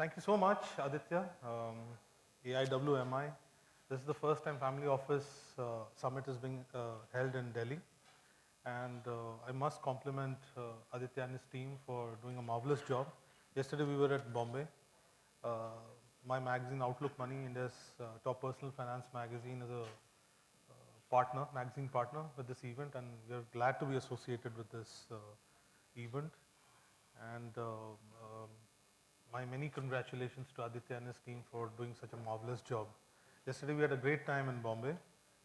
Thank you so much, Aditya. AIWMI. This is the first time Family Office Summit is being held in Delhi. And I must compliment Aditya and his team for doing a marvelous job. Yesterday we were at Bombay. Uh, my magazine, Outlook Money, India's top personal finance magazine, is a magazine partner with this event, and we're glad to be associated with this event. And my many congratulations to Aditya and his team for doing such a marvelous job. Yesterday we had a great time in Bombay,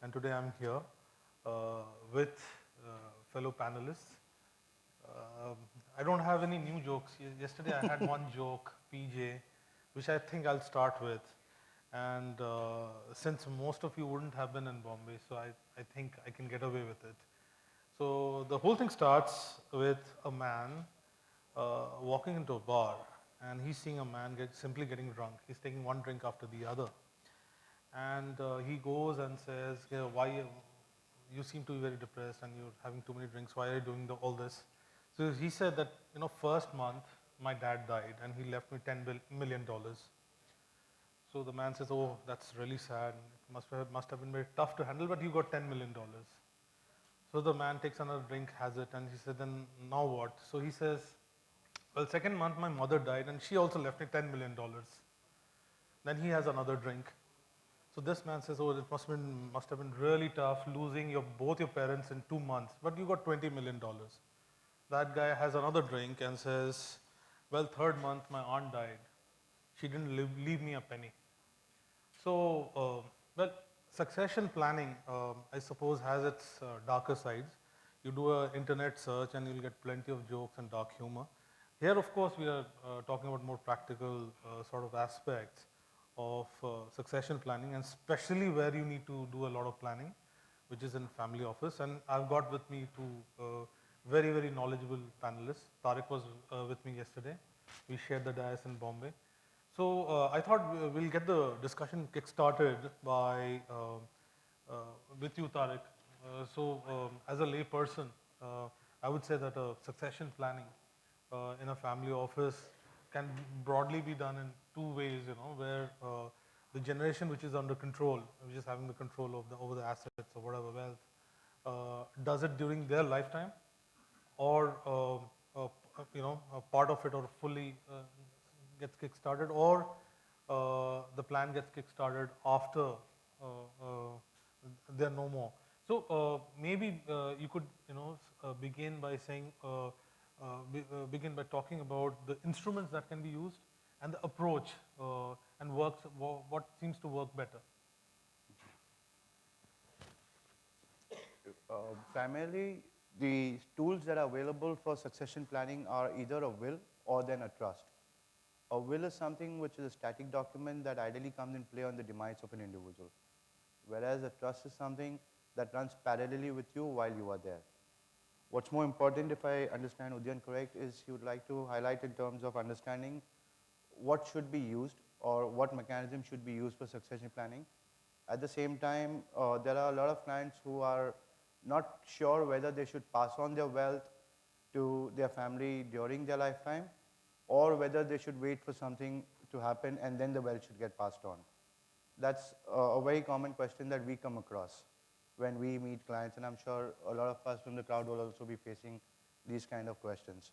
and today I'm here with fellow panelists. Um, I don't have any new jokes. Yesterday I had one joke, PJ, which I think I'll start with. And since most of you wouldn't have been in Bombay, so I think I can get away with it. So the whole thing starts with a man walking into a bar, and he's seeing a man simply getting drunk. He's taking one drink after the other. And he goes and says, yeah, why you seem to be very depressed and you're having too many drinks. Why are you doing all this? So he said that, first month my dad died and he left me $10 million. So the man says, oh, that's really sad. It must have been very tough to handle, but you got $10 million. So the man takes another drink, has it, and he said, then now what? So he says, well, second month my mother died and she also left me $10 million. Then he has another drink. So this man says, oh, it must have been really tough losing both your parents in 2 months, but you got $20 million. That guy has another drink and says, well, third month my aunt died. She didn't leave me a penny. So, well, succession planning, I suppose, has its darker sides. You do an internet search and you'll get plenty of jokes and dark humor. Here, of course, we are talking about more practical sort of aspects of succession planning, and especially where you need to do a lot of planning, which is in family office. And I've got with me two very, very knowledgeable panelists. Tariq was with me yesterday. We shared the dais in Bombay. So I thought we'll get the discussion kick-started by with you, Tariq. As a lay person, I would say that succession planning in a family office can broadly be done in two ways, where the generation which is under control, which is having the control of over the assets or whatever wealth, does it during their lifetime, or a part of it or fully gets kick-started, or the plan gets kick-started after they're no more. So maybe you could begin by saying begin by talking about the instruments that can be used and the approach and what seems to work better. Primarily, the tools that are available for succession planning are either a will or then a trust. A will is something which is a static document that ideally comes in play on the demise of an individual, whereas a trust is something that runs parallelly with you while you are there. What's more important, if I understand Udyan correct, is you would like to highlight in terms of understanding what should be used or what mechanism should be used for succession planning. At the same time, there are a lot of clients who are not sure whether they should pass on their wealth to their family during their lifetime, or whether they should wait for something to happen and then the wealth should get passed on. That's a very common question that we come across when we meet clients, and I'm sure a lot of us from the crowd will also be facing these kind of questions.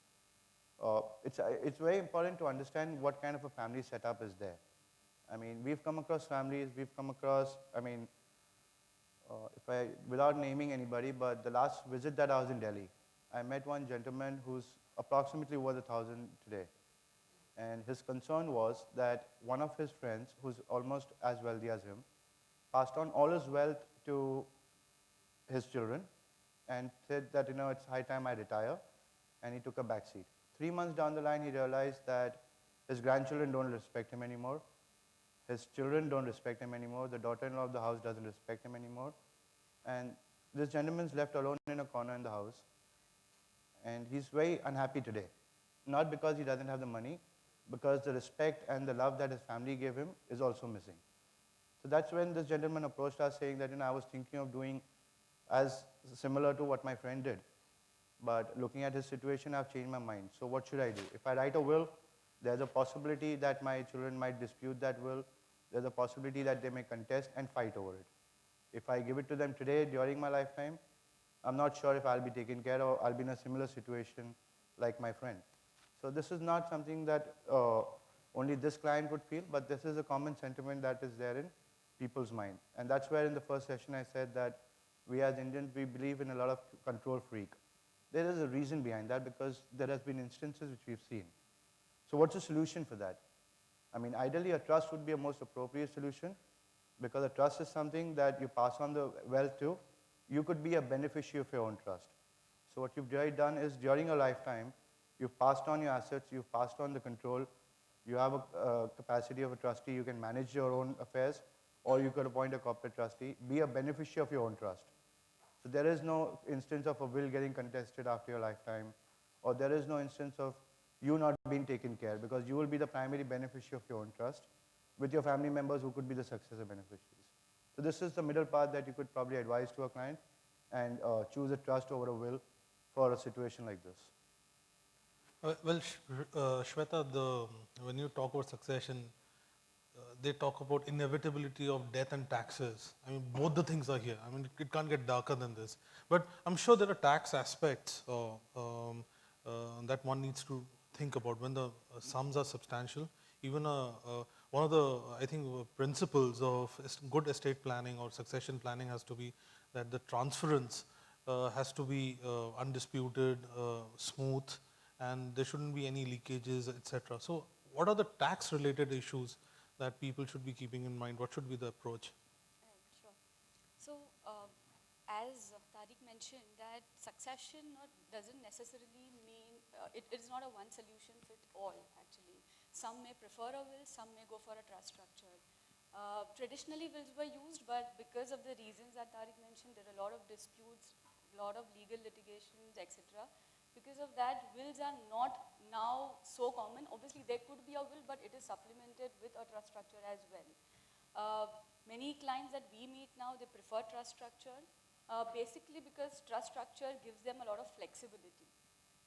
It's very important to understand what kind of a family setup is there. I mean, we've come across families, without naming anybody, but the last visit that I was in Delhi, I met one gentleman who's approximately worth 1,000 today. And his concern was that one of his friends, who's almost as wealthy as him, passed on all his wealth to his children and said that, it's high time I retire, and he took a back seat. 3 months down the line, he realized that his grandchildren don't respect him anymore. His children don't respect him anymore. The daughter-in-law of the house doesn't respect him anymore. And this gentleman's left alone in a corner in the house. And he's very unhappy today. Not because he doesn't have the money, because the respect and the love that his family gave him is also missing. So that's when this gentleman approached us saying that, I was thinking of doing as similar to what my friend did. But looking at his situation, I've changed my mind. So what should I do? If I write a will, There's a possibility that my children might dispute that will. There's a possibility that they may contest and fight over it. If I give it to them today during my lifetime, I'm not sure if I'll be taken care of or I'll be in a similar situation like my friend. So this is not something that only this client would feel, but this is a common sentiment that is there in people's mind. And that's where in the first session I said that we as Indians, we believe in a lot of control freak. There is a reason behind that because there has been instances which we've seen. So what's the solution for that? I mean, ideally a trust would be a most appropriate solution because a trust is something that you pass on the wealth to. You could be a beneficiary of your own trust. So what you've really done is during your lifetime, you've passed on your assets, you've passed on the control, you have a capacity of a trustee, you can manage your own affairs, or you could appoint a corporate trustee, be a beneficiary of your own trust. So there is no instance of a will getting contested after your lifetime, or there is no instance of you not being taken care because you will be the primary beneficiary of your own trust with your family members who could be the successor beneficiaries. So this is the middle path that you could probably advise to a client and choose a trust over a will for a situation like this. Shweta, when you talk about succession, they talk about inevitability of death and taxes. I mean, both the things are here. I mean, it can't get darker than this. But I'm sure there are tax aspects that one needs to think about when the sums are substantial. Even one of the, I think, principles of good estate planning or succession planning has to be that the transference has to be undisputed, smooth, and there shouldn't be any leakages, etc. So what are the tax-related issues that people should be keeping in mind? What should be the approach? Sure. So, as Tariq mentioned, that succession doesn't necessarily mean, it is not a one solution fit all actually. Some may prefer a will, some may go for a trust structure. Traditionally wills were used, but because of the reasons that Tariq mentioned, there are a lot of disputes, a lot of legal litigations, etc. Because of that, wills are not now so common. Obviously, there could be a will, but it is supplemented with a trust structure as well. Many clients that we meet now, they prefer trust structure, basically because trust structure gives them a lot of flexibility,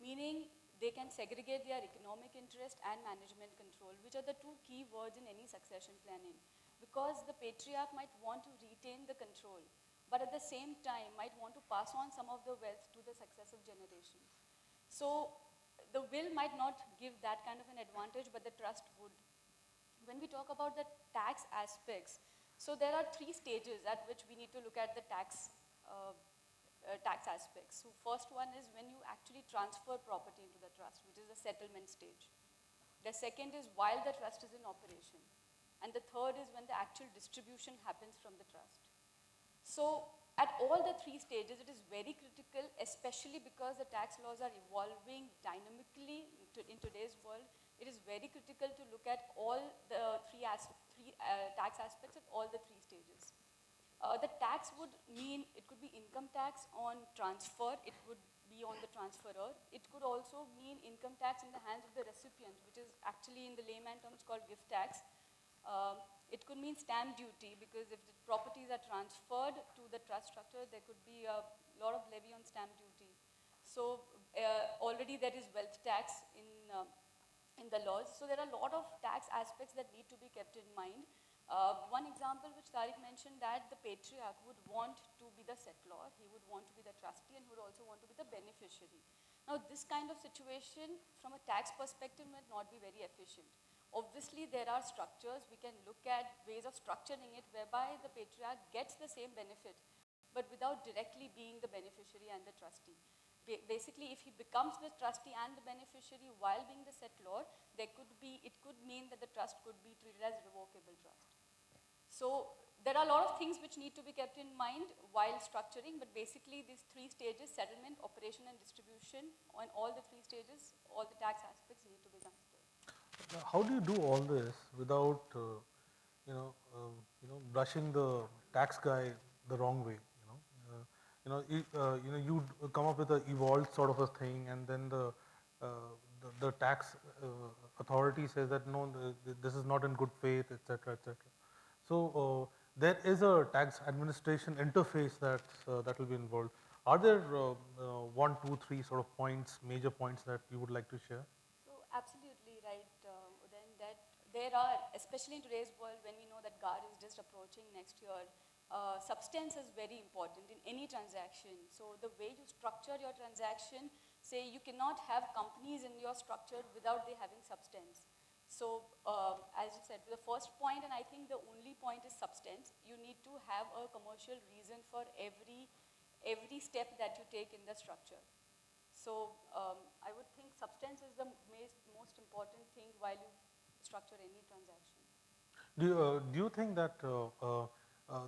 meaning they can segregate their economic interest and management control, which are the two key words in any succession planning. Because the patriarch might want to retain the control, but at the same time might want to pass on some of the wealth to the successive generations. So the will might not give that kind of an advantage, but the trust would. When we talk about the tax aspects, so there are 3 stages at which we need to look at the tax aspects. So first one is when you actually transfer property into the trust, which is the settlement stage. The second is while the trust is in operation. And the third is when the actual distribution happens from the trust. So at all the 3 stages, it is very critical, especially because the tax laws are evolving dynamically in today's world. It is very critical to look at all the tax aspects at all the 3 stages. The tax would mean it could be income tax on transfer, it would be on the transferor. It could also mean income tax in the hands of the recipient, which is actually in the layman terms called gift tax. It could mean stamp duty, because if the properties are transferred to the trust structure, there could be a lot of levy on stamp duty. So already there is wealth tax in the laws. So there are a lot of tax aspects that need to be kept in mind. One example which Tariq mentioned, that the patriarch would want to be the settlor, he would want to be the trustee, and would also want to be the beneficiary. Now this kind of situation from a tax perspective might not be very efficient. Obviously there are structures, we can look at ways of structuring it whereby the patriarch gets the same benefit, but without directly being the beneficiary and the trustee. Basically, if he becomes the trustee and the beneficiary while being the settlor, it could mean that the trust could be treated as revocable trust. So there are a lot of things which need to be kept in mind while structuring, but basically these 3 stages, settlement, operation, and distribution, on all the 3 stages, all the tax aspects need to be considered. How do you do all this without, brushing the tax guy the wrong way? You come up with an evolved sort of a thing, and then the tax authority says that no, this is not in good faith, etc., etc. So there is a tax administration interface that will be involved. Are there 1, 2, 3 sort of points, major points that you would like to share? So absolutely right. there are, especially in today's world when we know that GAR is just approaching next year, substance is very important in any transaction. So the way you structure your transaction, say you cannot have companies in your structure without they having substance. So as you said, the first point, and I think the only point is substance. You need to have a commercial reason for every step that you take in the structure. So I would think substance is the most important thing while you structure any transaction. Do you think that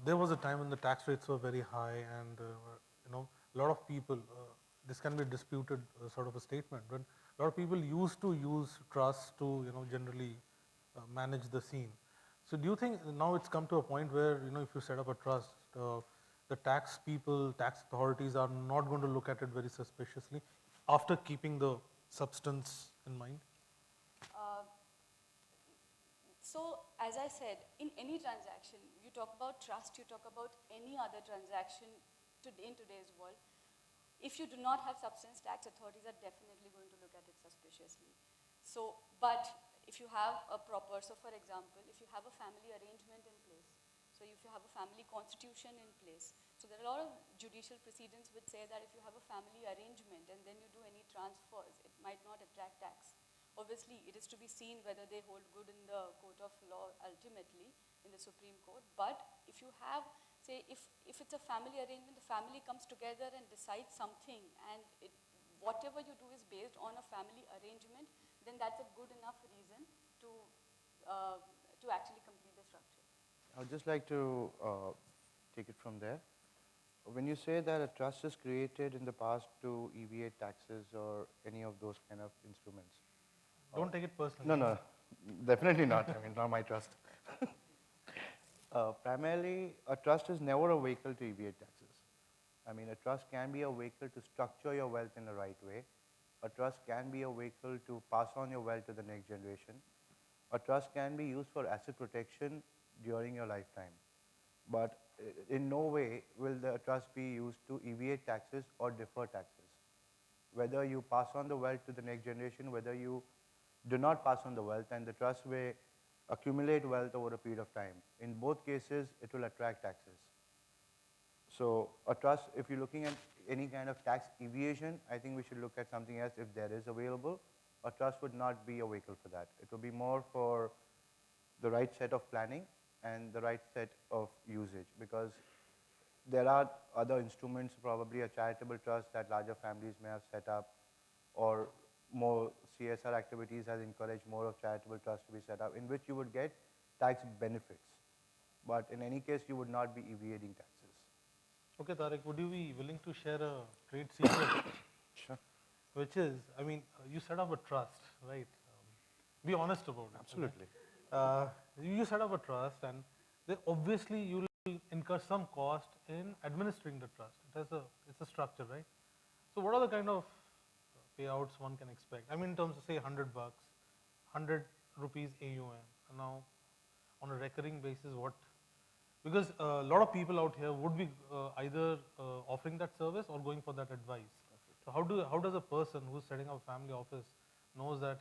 there was a time when the tax rates were very high and a lot of people, this can be a disputed sort of a statement, but a lot of people used to use trust to generally manage the scene. So do you think now it's come to a point where if you set up a trust, the tax people, tax authorities are not going to look at it very suspiciously after keeping the substance in mind? So, as I said, in any transaction, you talk about trust, you talk about any other transaction in today's world. If you do not have substance, tax authorities are definitely going to look at it suspiciously. So, but if you have a proper, so for example, if you have a family arrangement in place, so if you have a family constitution in place, so there are a lot of judicial precedents which say that if you have a family arrangement and then you do any transfers, it might not attract tax. Obviously, it is to be seen whether they hold good in the court of law ultimately, in the Supreme Court. But if you have, say, if it's a family arrangement, the family comes together and decides something, and whatever you do is based on a family arrangement, then that's a good enough reason to actually complete the structure. I would just like to take it from there. When you say that a trust is created in the past to evict taxes or any of those kind of instruments. Don't take it personally. No, definitely not. I mean, not my trust. Primarily, a trust is never a vehicle to evict taxes. I mean, a trust can be a vehicle to structure your wealth in the right way. A trust can be a vehicle to pass on your wealth to the next generation. A trust can be used for asset protection during your lifetime. But in no way will the trust be used to evade taxes or defer taxes. Whether you pass on the wealth to the next generation, whether you do not pass on the wealth, and the trust will accumulate wealth over a period of time. In both cases, it will attract taxes. So a trust, if you're looking at any kind of tax evasion, I think we should look at something else if there is available. A trust would not be a vehicle for that. It will be more for the right set of planning and the right set of usage, because there are other instruments, probably a charitable trust that larger families may have set up, or more CSR activities has encouraged more of charitable trusts to be set up, in which you would get tax benefits. But in any case, you would not be evading taxes. Okay, Tariq, would you be willing to share a trade secret? Sure. Which is, I mean, you set up a trust, right? Be honest about it. Absolutely. Okay? You set up a trust, and then obviously you will incur some cost in administering the trust. It's a structure, right? So what are the kind of payouts one can expect? I mean, in terms of say $100, 100 rupees AUM. And now, on a recurring basis, what? Because a lot of people out here would be either offering that service or going for that advice. So how does a person who's setting up a family office knows that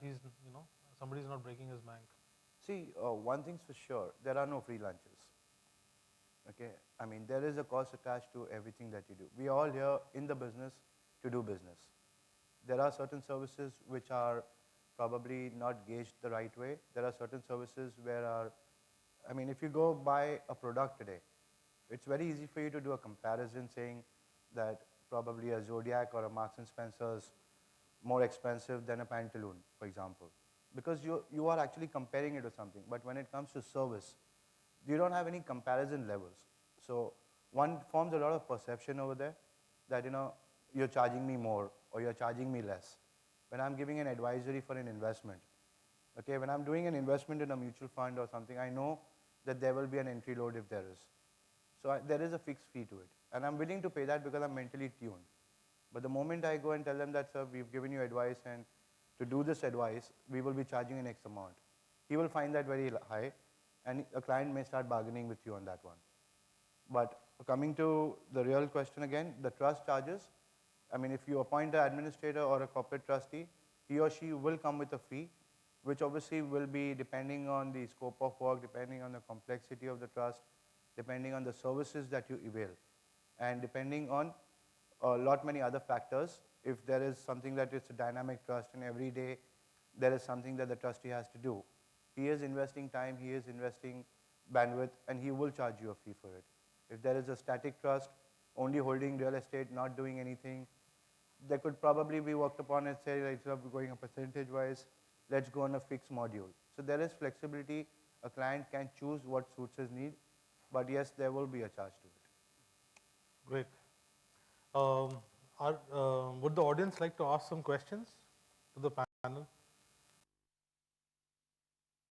somebody's not breaking his bank? See, one thing's for sure, there are no free lunches. Okay, I mean, there is a cost attached to everything that you do. We are all here in the business to do business. There are certain services which are probably not gauged the right way. There are certain services where I mean, if you go buy a product today, it's very easy for you to do a comparison saying that probably a Zodiac or a Marks and Spencer's more expensive than a Pantaloon, for example, because you are actually comparing it to something. But when it comes to service, you don't have any comparison levels. So one forms a lot of perception over there that, you're charging me more or you're charging me less. When I'm giving an advisory for an investment, okay, when I'm doing an investment in a mutual fund or something, I know that there will be an entry load if there is. So there is a fixed fee to it. And I'm willing to pay that because I'm mentally tuned. But the moment I go and tell them that, sir, we've given you advice, and to do this advice, we will be charging an X amount, he will find that very high, and a client may start bargaining with you on that one. But coming to the real question again, the trust charges, I mean, if you appoint an administrator or a corporate trustee, he or she will come with a fee, which obviously will be depending on the scope of work, depending on the complexity of the trust, depending on the services that you avail, and depending on a lot many other factors. If there is something that it's a dynamic trust and every day there is something that the trustee has to do, he is investing time, he is investing bandwidth, and he will charge you a fee for it. If there is a static trust, only holding real estate, not doing anything, that could probably be worked upon and say, like, instead of going a percentage-wise, let's go on a fixed module. So there is flexibility. A client can choose what suits his need, but yes, there will be a charge to it. Great. Would the audience like to ask some questions to the panel?